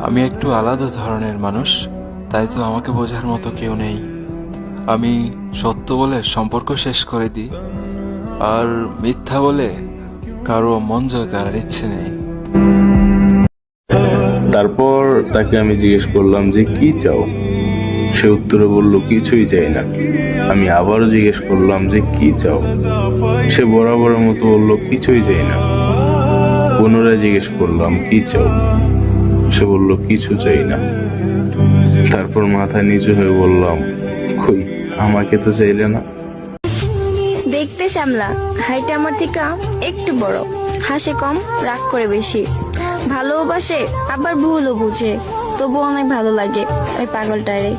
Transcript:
আমি একটু আলাদা ধরনের মানুষ, তাই তো আমাকে বোঝার মতো কেউ নেই। আমি সত্য বলে সম্পর্ক শেষ করে দিই, আর মিথ্যা বলে কারো মন জয় করার ইচ্ছে নেই। তারপর তাকে আমি জিজ্ঞেস করলাম যে কি চাও। সে উত্তরে বলল কিছুই চাই না। আমি আবারও জিজ্ঞেস করলাম যে কি চাও। সে বরাবরের মতো বলল কিছুই চাই না। পুনরায় জিজ্ঞেস করলাম কি চাও। সে বলল কিছু চাই না। তারপর মাথা নিচু হয়ে বললাম, কই, আমাকে তো চাইলে না। দেখতে শ্যামলা, হাইট আমার থেকে একটু বড়, হাসে কম, রাগ করে বেশি, ভালোবাসে আবার ভুলও বুঝে, তবু অনেক ভালো লাগে ওই পাগলটারে।